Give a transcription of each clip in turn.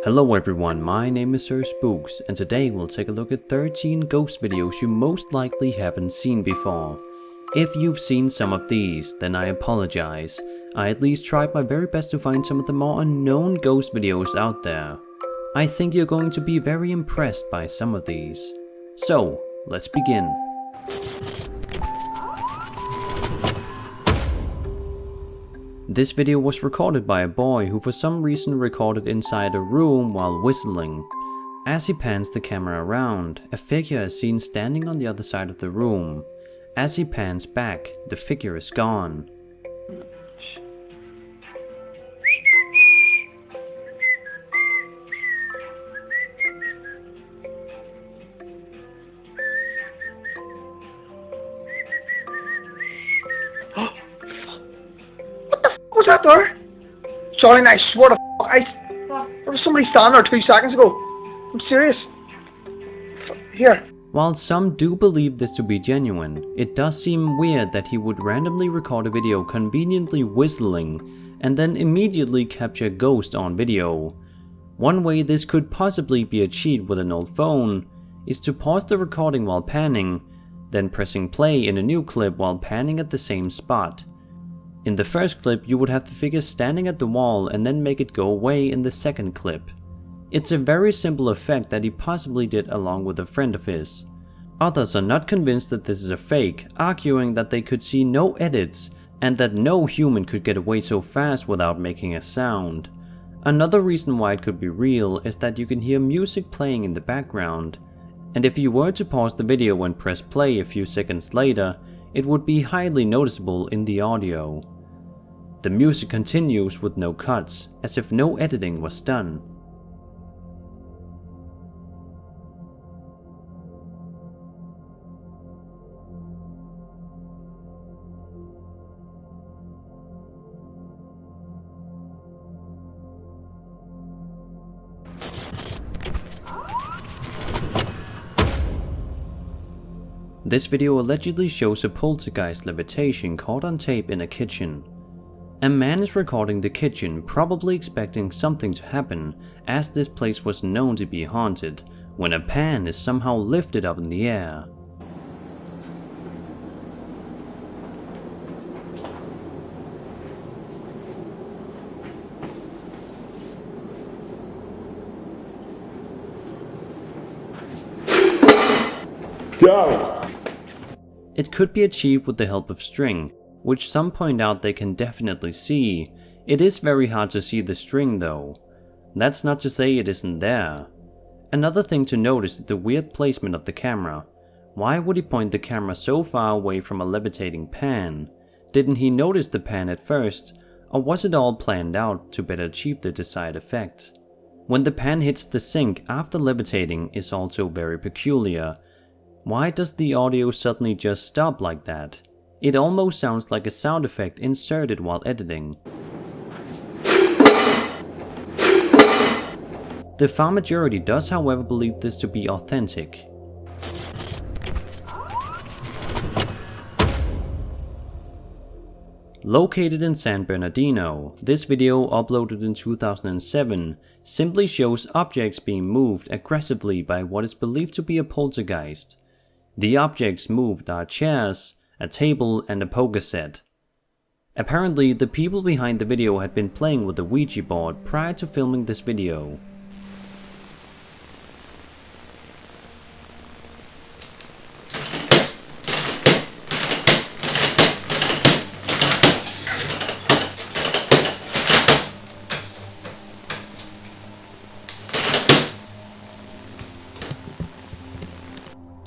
Hello everyone, my name is Sir Spooks, and today we'll take a look at 13 ghost videos you most likely haven't seen before. If you've seen some of these, then I apologize. I at least tried my very best to find some of the more unknown ghost videos out there. I think you're going to be very impressed by some of these. So, let's begin. This video was recorded by a boy who for some reason recorded inside a room while whistling. As he pans the camera around, a figure is seen standing on the other side of the room. As he pans back, the figure is gone. What was that door? Sorry, I swear to there was somebody standing there 2 seconds ago. I'm serious. Here. While some do believe this to be genuine, it does seem weird that he would randomly record a video conveniently whistling and then immediately capture a ghost on video. One way this could possibly be achieved with an old phone is to pause the recording while panning, then pressing play in a new clip while panning at the same spot. In the first clip, you would have the figure standing at the wall and then make it go away in the second clip. It's a very simple effect that he possibly did along with a friend of his. Others are not convinced that this is a fake, arguing that they could see no edits and that no human could get away so fast without making a sound. Another reason why it could be real is that you can hear music playing in the background, and if you were to pause the video and press play a few seconds later, it would be highly noticeable in the audio. The music continues with no cuts, as if no editing was done. This video allegedly shows a poltergeist levitation caught on tape in a kitchen. A man is recording the kitchen, probably expecting something to happen, as this place was known to be haunted, when a pan is somehow lifted up in the air. Go! It could be achieved with the help of string, which some point out they can definitely see. It is very hard to see the string though. That's not to say it isn't there. Another thing to notice is the weird placement of the camera. Why would he point the camera so far away from a levitating pan? Didn't he notice the pan at first, or was it all planned out to better achieve the desired effect? When the pan hits the sink after levitating is also very peculiar. Why does the audio suddenly just stop like that? It almost sounds like a sound effect inserted while editing. The far majority does however believe this to be authentic. Located in San Bernardino, this video, uploaded in 2007, simply shows objects being moved aggressively by what is believed to be a poltergeist. The objects moved are chairs, a table and a poker set. Apparently, the people behind the video had been playing with the Ouija board prior to filming this video.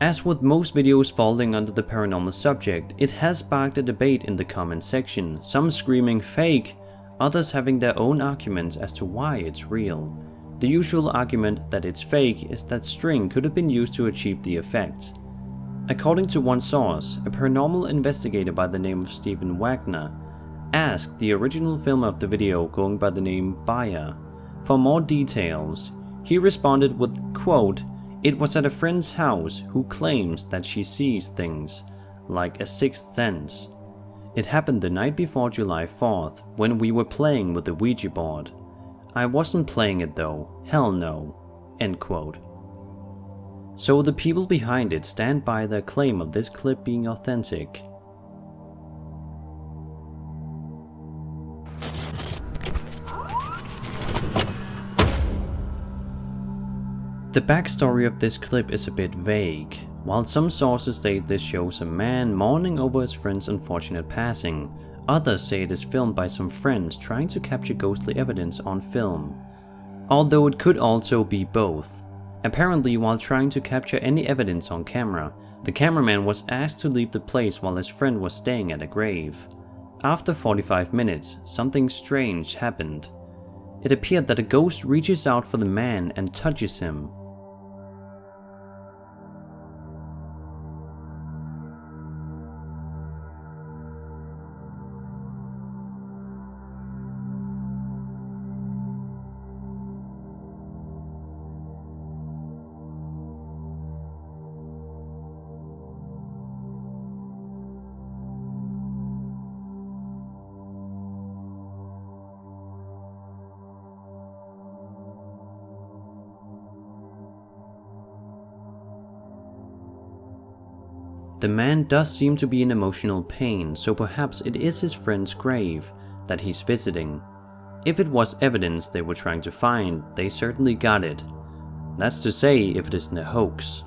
As with most videos falling under the paranormal subject, it has sparked a debate in the comment section, some screaming fake, others having their own arguments as to why it's real. The usual argument that it's fake is that string could have been used to achieve the effect. According to one source, a paranormal investigator by the name of Stephen Wagner asked the original filmer of the video, going by the name Bayer, for more details. He responded with, quote, "It was at a friend's house who claims that she sees things, like a sixth sense. It happened the night before July 4th, when we were playing with the Ouija board. I wasn't playing it though, hell no." End quote. So the people behind it stand by their claim of this clip being authentic. The backstory of this clip is a bit vague. While some sources state this shows a man mourning over his friend's unfortunate passing, others say it is filmed by some friends trying to capture ghostly evidence on film. Although it could also be both. Apparently, while trying to capture any evidence on camera, the cameraman was asked to leave the place while his friend was staying at a grave. After 45 minutes, something strange happened. It appeared that a ghost reaches out for the man and touches him. The man does seem to be in emotional pain, so perhaps it is his friend's grave that he's visiting. If it was evidence they were trying to find, they certainly got it. That's to say, if it isn't a hoax.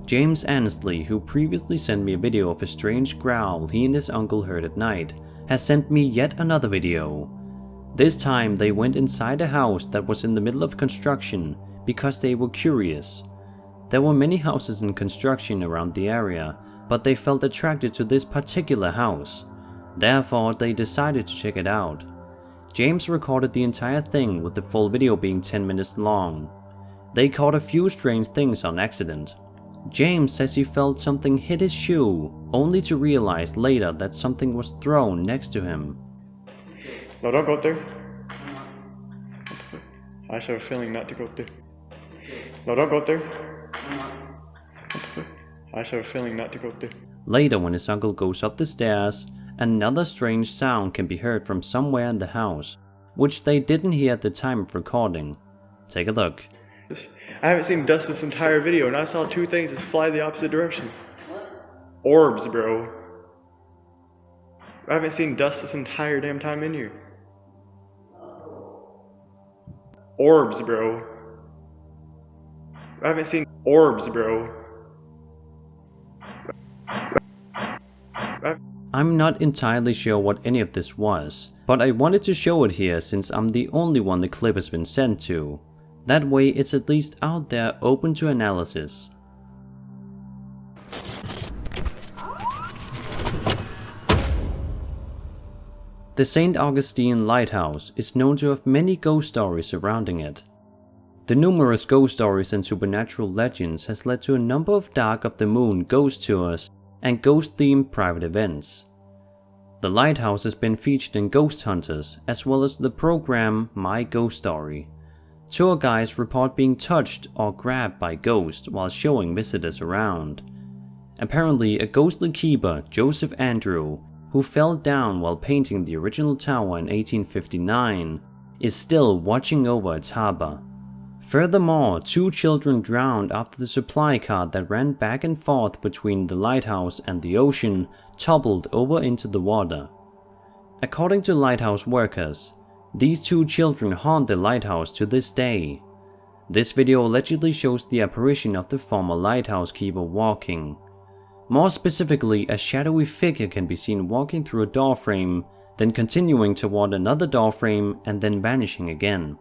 James Annesley, who previously sent me a video of a strange growl he and his uncle heard at night, has sent me yet another video. This time they went inside a house that was in the middle of construction because they were curious. There were many houses in construction around the area, but they felt attracted to this particular house. Therefore, they decided to check it out. James recorded the entire thing, with the full video being 10 minutes long. They caught a few strange things on accident. James says he felt something hit his shoe, only to realize later that something was thrown next to him. No, don't go up there. I just have a feeling not to go up there. No, don't go up there. I just have a feeling not to go up there. Later, when his uncle goes up the stairs, another strange sound can be heard from somewhere in the house, which they didn't hear at the time of recording. Take a look. I haven't seen dust this entire video, and I saw two things just fly the opposite direction. Orbs, bro. I haven't seen dust this entire damn time in here. Orbs, bro. I haven't seen orbs, bro. I'm not entirely sure what any of this was, but I wanted to show it here since I'm the only one the clip has been sent to. That way it's at least out there open to analysis. The St. Augustine Lighthouse is known to have many ghost stories surrounding it. The numerous ghost stories and supernatural legends has led to a number of Dark of the Moon ghost tours and ghost-themed private events. The lighthouse has been featured in Ghost Hunters as well as the program My Ghost Story. Tour guides report being touched or grabbed by ghosts while showing visitors around. Apparently, a ghostly keeper, Joseph Andrew, who fell down while painting the original tower in 1859, is still watching over its harbor. Furthermore, 2 children drowned after the supply cart that ran back and forth between the lighthouse and the ocean toppled over into the water. According to lighthouse workers, these 2 children haunt the lighthouse to this day. This video allegedly shows the apparition of the former lighthouse keeper walking. More specifically, a shadowy figure can be seen walking through a doorframe then continuing toward another door frame and then vanishing again.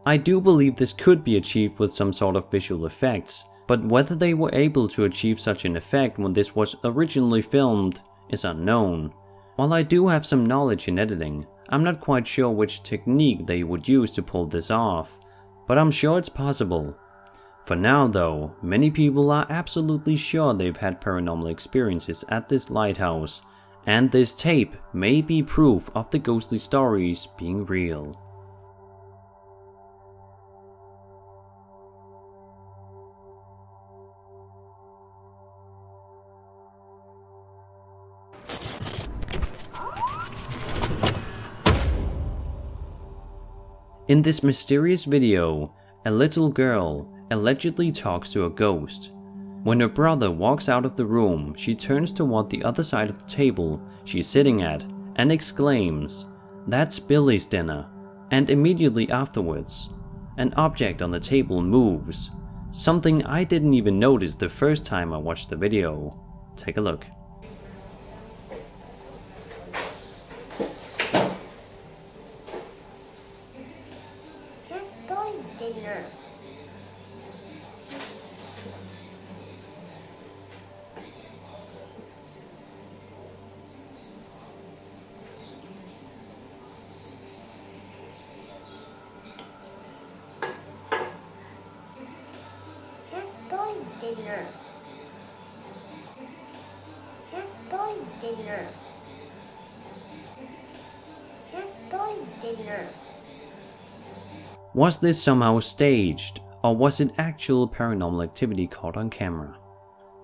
I do believe this could be achieved with some sort of visual effects, but whether they were able to achieve such an effect when this was originally filmed is unknown. While I do have some knowledge in editing, I'm not quite sure which technique they would use to pull this off, but I'm sure it's possible. For now though, many people are absolutely sure they've had paranormal experiences at this lighthouse, and this tape may be proof of the ghostly stories being real. In this mysterious video, a little girl allegedly talks to a ghost. When her brother walks out of the room, she turns toward the other side of the table she's sitting at and exclaims, "That's Billy's dinner," and immediately afterwards, an object on the table moves, something I didn't even notice the first time I watched the video. Take a look. Was this somehow staged, or was it actual paranormal activity caught on camera?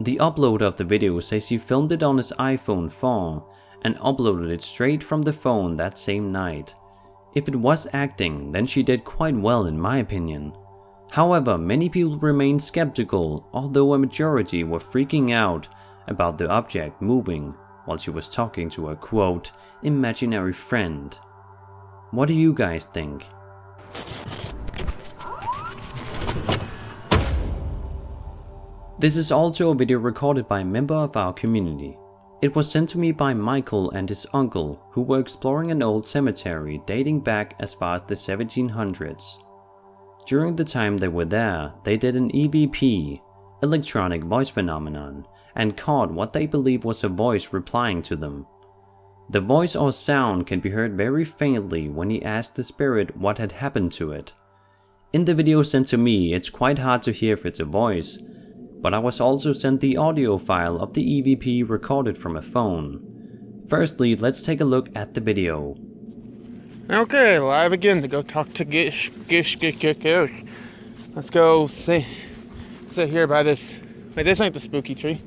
The uploader of the video says he filmed it on his iPhone 4 and uploaded it straight from the phone that same night. If it was acting, then she did quite well in my opinion. However, many people remained skeptical, although a majority were freaking out about the object moving while she was talking to a quote, imaginary friend. What do you guys think? This is also a video recorded by a member of our community. It was sent to me by Michael and his uncle, who were exploring an old cemetery dating back as far as the 1700s. During the time they were there, they did an EVP, electronic voice phenomenon, and caught what they believe was a voice replying to them. The voice or sound can be heard very faintly when he asked the spirit what had happened to it. In the video sent to me, it's quite hard to hear if it's a voice, but I was also sent the audio file of the EVP recorded from a phone. Firstly, let's take a look at the video. Okay, live again to go talk to Gish. Let's go sit here by this. Wait, this ain't the spooky tree.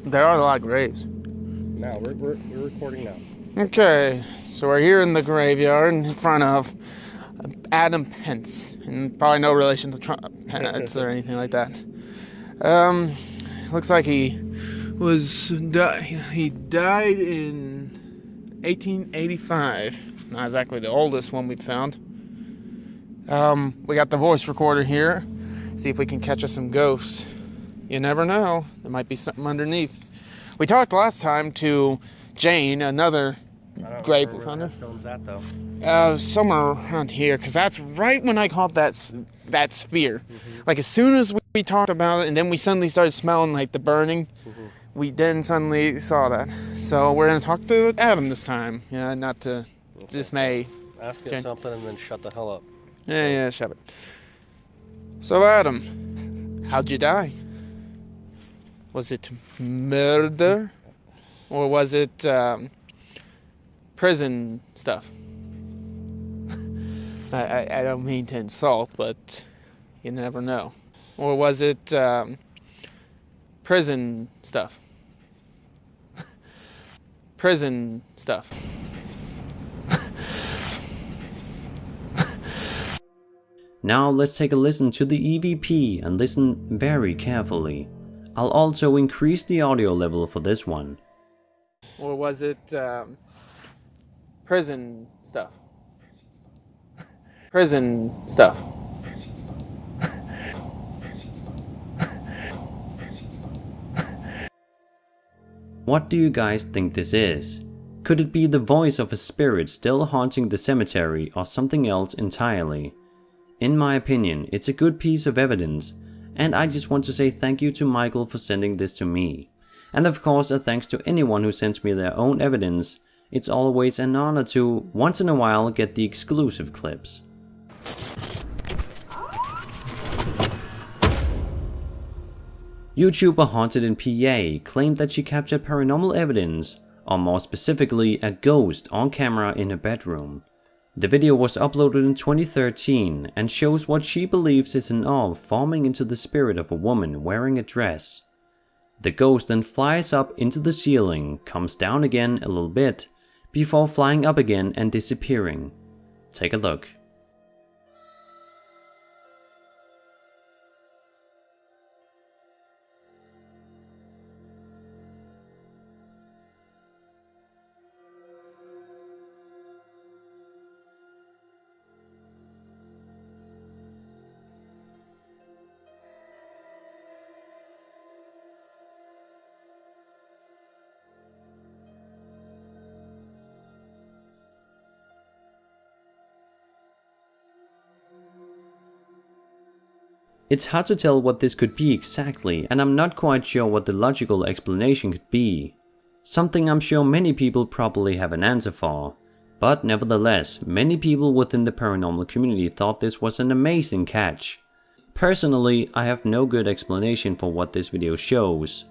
There are a lot of graves. Now, we're recording now. Okay, so we're here in the graveyard in front of Adam Pence. And probably no relation to Trump Pence or anything like that. Looks like he died in 1885. Not exactly the oldest one we've found. We got the voice recorder here. See if we can catch us some ghosts. You never know. There might be something underneath. We talked last time to Jane, another grave hunter. Where that film's at, though. Somewhere around here, because that's right when I caught that sphere. Mm-hmm. Like as soon as we talked about it, and then we suddenly started smelling like the burning. Mm-hmm. We then suddenly saw that. So we're gonna talk to Adam this time. Yeah, not to dismay. Ask it something and then shut the hell up. Yeah, shove it. So, Adam, how'd you die? Was it murder? Or was it, prison stuff? I don't mean to insult, but you never know. Or was it, prison stuff? Prison stuff. Now let's take a listen to the EVP and listen very carefully. I'll also increase the audio level for this one. Or was it, prison stuff? Prison stuff. What do you guys think this is? Could it be the voice of a spirit still haunting the cemetery or something else entirely? In my opinion, it's a good piece of evidence, and I just want to say thank you to Michael for sending this to me. And of course a thanks to anyone who sends me their own evidence. It's always an honor to, once in a while, get the exclusive clips. YouTuber Haunted in PA claimed that she captured paranormal evidence, or more specifically a ghost on camera in her bedroom. The video was uploaded in 2013 and shows what she believes is an orb forming into the spirit of a woman wearing a dress. The ghost then flies up into the ceiling, comes down again a little bit, before flying up again and disappearing. Take a look. It's hard to tell what this could be exactly, and I'm not quite sure what the logical explanation could be. Something I'm sure many people probably have an answer for. But nevertheless, many people within the paranormal community thought this was an amazing catch. Personally, I have no good explanation for what this video shows.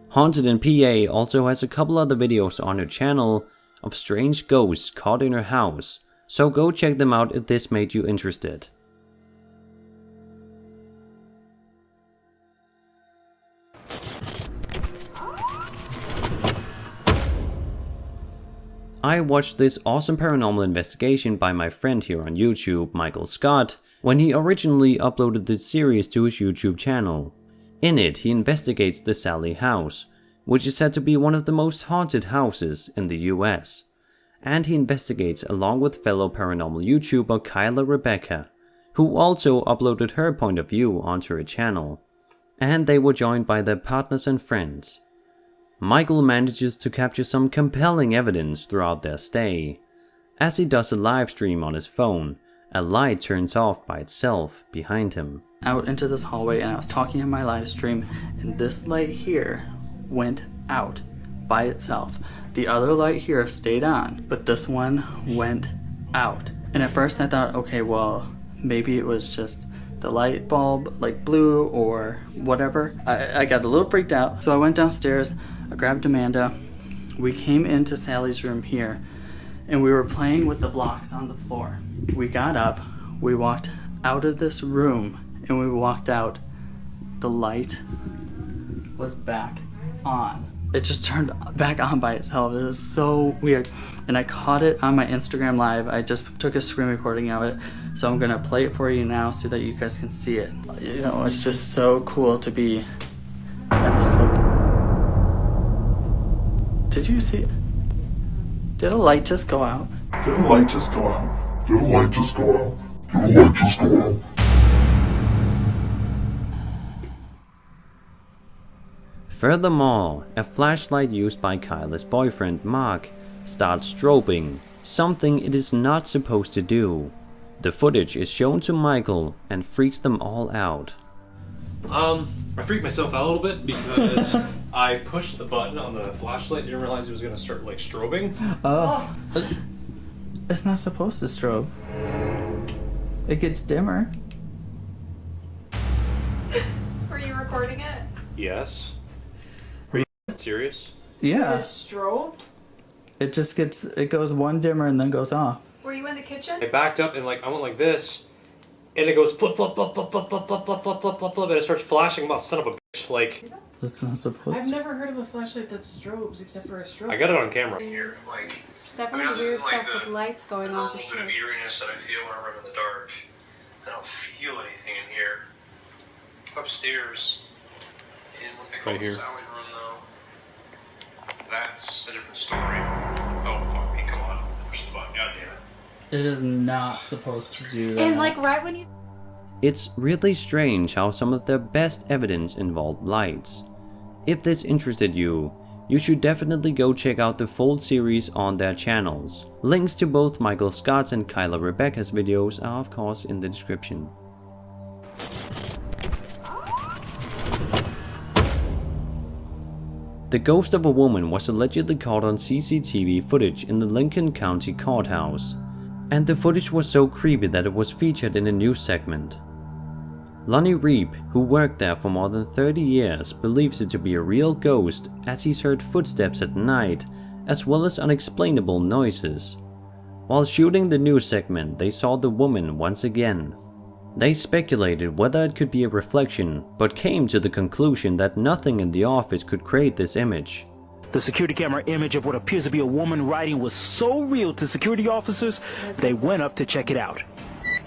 Haunted in PA also has a couple other videos on her channel of strange ghosts caught in her house, so go check them out if this made you interested. I watched this awesome paranormal investigation by my friend here on YouTube, MichaelScot, when he originally uploaded this series to his YouTube channel. In it, he investigates the Sallie house, which is said to be one of the most haunted houses in the US. And he investigates along with fellow paranormal YouTuber Kyla Rebecca, who also uploaded her point of view onto her channel. And they were joined by their partners and friends. Michael manages to capture some compelling evidence throughout their stay. As he does a live stream on his phone, a light turns off by itself behind him. Out into this hallway, and I was talking in my live stream, and this light here went out by itself. The other light here stayed on, but this one went out. And at first I thought, okay, well, maybe it was just the light bulb like blew or whatever. I got a little freaked out, so I went downstairs. I grabbed Amanda, we came into Sallie's room here, and we were playing with the blocks on the floor. We got up, we walked out of this room, and we walked out, the light was back on. It just turned back on by itself. It was so weird. And I caught it on my Instagram live. I just took a screen recording of it, so I'm gonna play it for you now so that you guys can see it. You know, it's just so cool to be at this location. Did you see it? Did a light just go out? Did a light just go out? Did a light just go out? Did a light just go out? Furthermore, a flashlight used by Kyla's boyfriend Mark starts strobing, something it is not supposed to do. The footage is shown to Michael and freaks them all out. I freaked myself out a little bit because I pushed the button on the flashlight, didn't realize it was going to start like strobing. It's not supposed to strobe. It gets dimmer. Were you recording it? Yes. Are you serious? Yeah. It's strobed? It just gets, it goes one dimmer and then goes off. Were you in the kitchen? I backed up and like I went like this, and it goes flip flip flip flip flip flip flip flip flip flip flip flip, and it starts flashing. I'm son of a bitch. Like That's not supposed I've to. never heard of a flashlight that strobes except for a strobe. I got it on camera. Here, like There's definitely weird stuff with lights going on for bit sure. of eeriness that I feel whenever I'm in the dark. I don't feel anything in here. Upstairs, in what they call the Sallie room, though. That's a different story. Oh fuck me! Come on, push the button. God damn it. It is not supposed to do that. And like right when you... It's really strange how some of their best evidence involved lights. If this interested you, you should definitely go check out the full series on their channels. Links to both MichaelScot's and Kyla Rebecca's videos are of course in the description. The ghost of a woman was allegedly caught on CCTV footage in the Lincoln County Courthouse, and the footage was so creepy that it was featured in a news segment. Lonnie Reep, who worked there for more than 30 years, believes it to be a real ghost as he's heard footsteps at night, as well as unexplainable noises. While shooting the news segment, they saw the woman once again. They speculated whether it could be a reflection, but came to the conclusion that nothing in the office could create this image. The security camera image of what appears to be a woman riding was so real to security officers, they went up to check it out.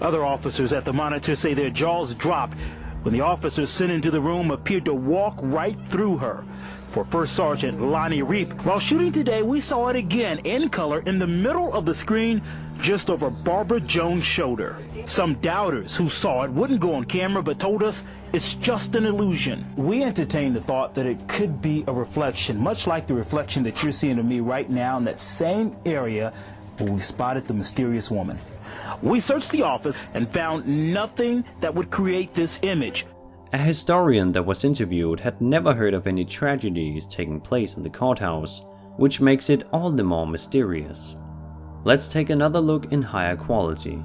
Other officers at the monitor say their jaws dropped when the officers sent into the room appeared to walk right through her. For First Sergeant Lonnie Reep, while shooting today, we saw it again in color in the middle of the screen, just over Barbara Jones' shoulder. Some doubters who saw it wouldn't go on camera but told us it's just an illusion. We entertained the thought that it could be a reflection, much like the reflection that you're seeing of me right now in that same area where we spotted the mysterious woman. We searched the office and found nothing that would create this image. A historian that was interviewed had never heard of any tragedies taking place in the courthouse, which makes it all the more mysterious. Let's take another look in higher quality.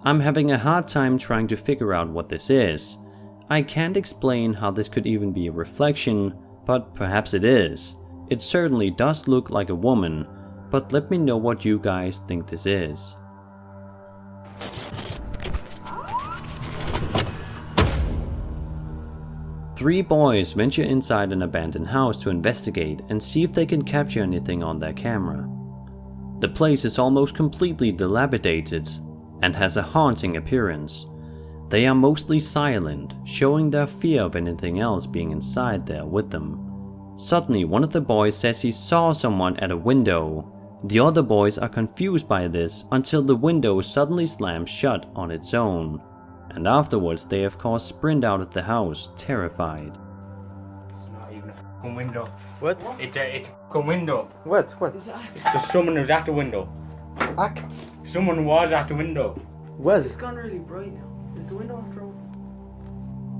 I'm having a hard time trying to figure out what this is. I can't explain how this could even be a reflection, but perhaps it is. It certainly does look like a woman, but let me know what you guys think this is. Three boys venture inside an abandoned house to investigate and see if they can capture anything on their camera. The place is almost completely dilapidated and has a haunting appearance. They are mostly silent, showing their fear of anything else being inside there with them. Suddenly, one of the boys says he saw someone at a window. The other boys are confused by this until the window suddenly slams shut on its own, and afterwards they of course sprint out of the house, terrified. It's not even a fucking window. What? It's a fucking window. What? It's just someone who's at the window. Act. Someone was at the window. Was? It's gone really bright now. Is the window after all?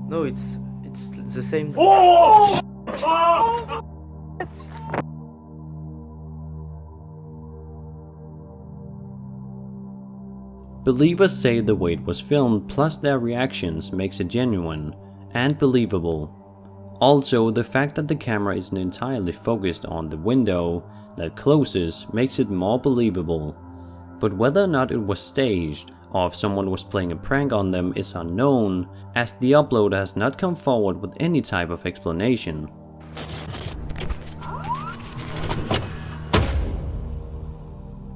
No, it's the same. Oh! Oh! Believers say the way it was filmed plus their reactions makes it genuine and believable. Also, the fact that the camera isn't entirely focused on the window that closes makes it more believable. But whether or not it was staged or if someone was playing a prank on them is unknown, as the uploader has not come forward with any type of explanation.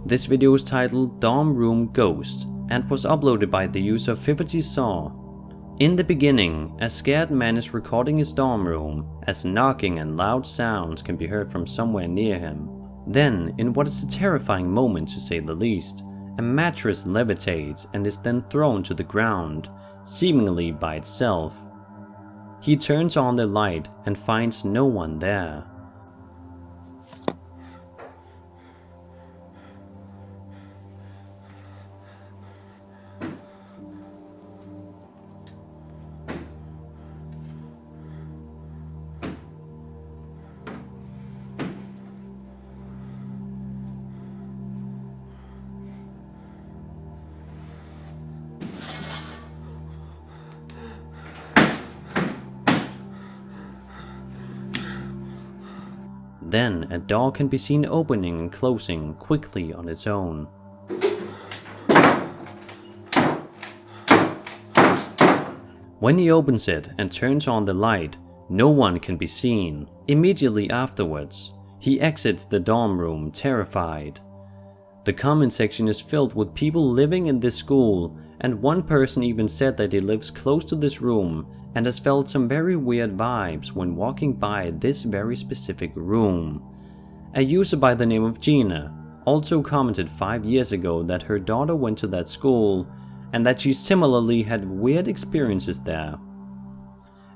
This video is titled Dorm Room Ghost and was uploaded by the user Fivety Saw. In the beginning, a scared man is recording his dorm room as knocking and loud sounds can be heard from somewhere near him. Then, in what is a terrifying moment to say the least, a mattress levitates and is then thrown to the ground, seemingly by itself. He turns on the light and finds no one there. Then a door can be seen opening and closing quickly on its own. When he opens it and turns on the light, no one can be seen. Immediately afterwards, he exits the dorm room terrified. The comment section is filled with people living in this school, and one person even said that he lives close to this room and has felt some very weird vibes when walking by this very specific room. A user by the name of Gina also commented 5 years ago that her daughter went to that school and that she similarly had weird experiences there.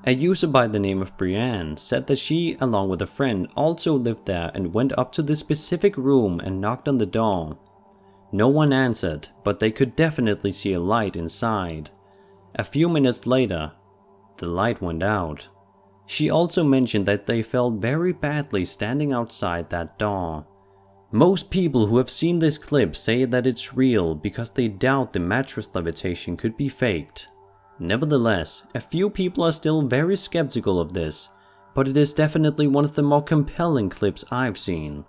A user by the name of Brienne said that she, along with a friend, also lived there and went up to this specific room and knocked on the door. No one answered, but they could definitely see a light inside. A few minutes later, the light went out. She also mentioned that they felt very badly standing outside that door. Most people who have seen this clip say that it's real because they doubt the mattress levitation could be faked. Nevertheless, a few people are still very skeptical of this, but it is definitely one of the more compelling clips I've seen.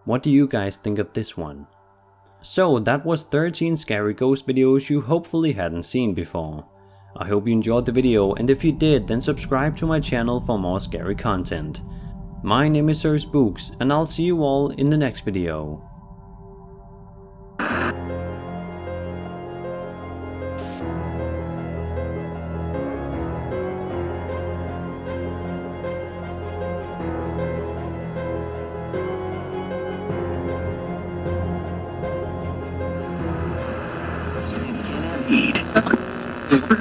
What do you guys think of this one? So that was 13 scary ghost videos you hopefully hadn't seen before. I hope you enjoyed the video, and if you did, then subscribe to my channel for more scary content. My name is Sir Spooks, and I'll see you all in the next video. Eat.